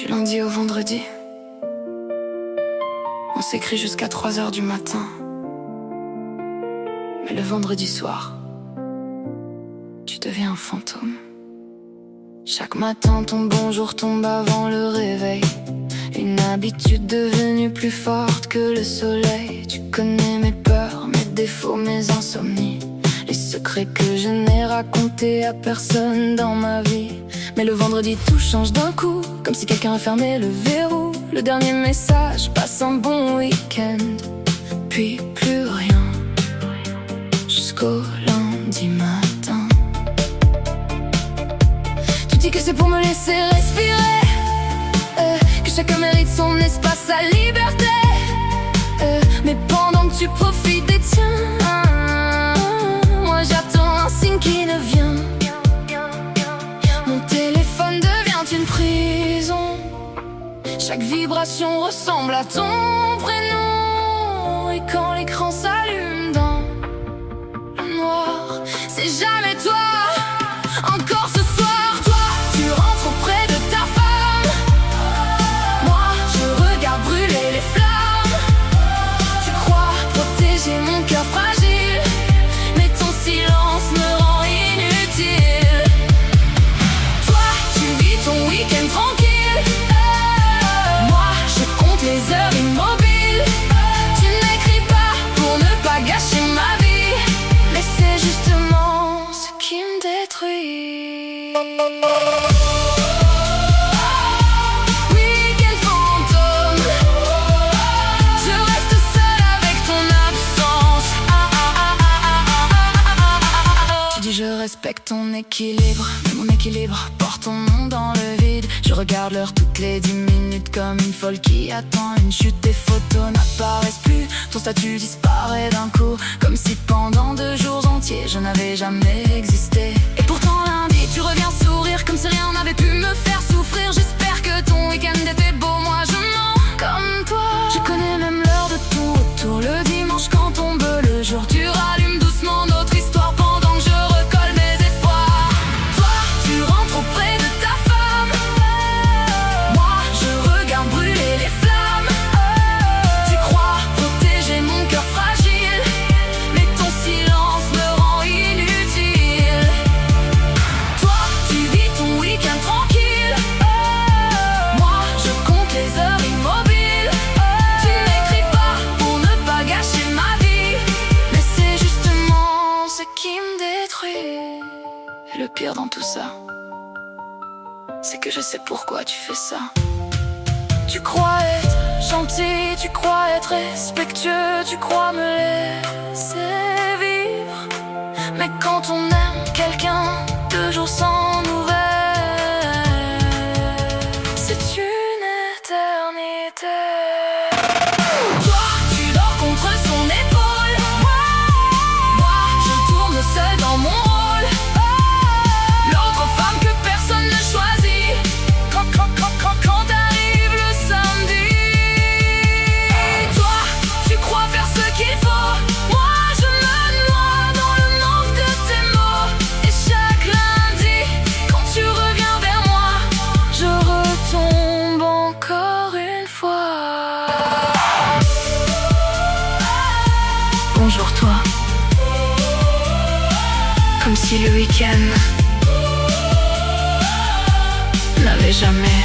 Du lundi au vendredi, on s'écrit jusqu'à 3 heures du matin. Mais le vendredi soir, tu deviens un fantôme. Chaque matin, ton bonjour tombe avant le réveil. Une habitude devenue plus forte que le soleil. Tu connais mes peurs, mes défauts, mes insomnies, les secrets que je n'ai racontés à personne dans ma vie. Mais le vendredi, tout change d'un coup, comme si quelqu'un a fermé le verrou. Le dernier message, passe un bon week-end, puis plus rien, jusqu'au lundi matin. Tu dis que c'est pour me laisser respirer, que chacun mérite son espace, sa liberté, mais pendant que tu profites des tiens, moi j'attends un signe qui ne vient. Mon téléphone devient une prison. Chaque vibration ressemble à ton prénom. Et quand l'écran s'allume dans le noir, c'est jamais toi. Encore ce soir, toi, tu rentres auprès de ta femme. Moi, je regarde brûler les flammes. Tu crois protéger mon cœur fragile, mais ton silence me rend inutile. Toi, tu vis ton week-end tranquille. Moi, je compte les heures immobiles. Tu n'écris pas pour ne pas gâcher ma vie, mais c'est justement ce qui me détruit. Week-end fantôme, je reste seule avec ton absence. Tu dis je respecte ton équilibre, mais mon équilibre porte ton nom dans le vide. Je regarde l'heure toutes les 10 minutes comme une folle qui attend une chute. Tes photos n'apparaissent plus, ton statut disparaît d'un coup, comme si pendant 2 jours entiers je n'avais jamais existé. Et pourtant lundi tu reviens sourire comme si rien n'avait pu me faire souffrir. J'espère que ton week-end était beau, moi je mens comme toi. Je connais même l'heure de ton retour, le dimanche quand tombe le jour. Tu rallumes doucement notre histoire pendant que je recolle mes espoirs. Toi, tu rentres auprès de ta femme. Moi, je regarde brûler les flammes. Tu crois protéger mon cœur fragile, mais ton silence me rend inutile. Toi, tu vis ton week-end tranquille. Moi, je compte les heures immobiles. Tu n'écris pas pour ne pas gâcher ma vie, mais c'est justement ce qui me détruit. Et le pire dans tout ça, c'est que je sais pourquoi tu fais ça. Tu crois être gentil, tu crois être respectueux, tu crois me laisser vivre. Mais quand on aime quelqu'un 2 jours sans nouvelles, c'est une éternité. Toi, tu dors contre son épaule. Moi, je tourne seul dans mon rôle. L'autre femme que personne ne choisit. Quand arrive le samedi, toi, tu crois faire ce qu'il faut. Moi, je me noie dans le manque de tes mots. Et chaque lundi, quand tu reviens vers moi, je retombe encore une fois. Bonjour toi, comme si le week-end n'avait jamais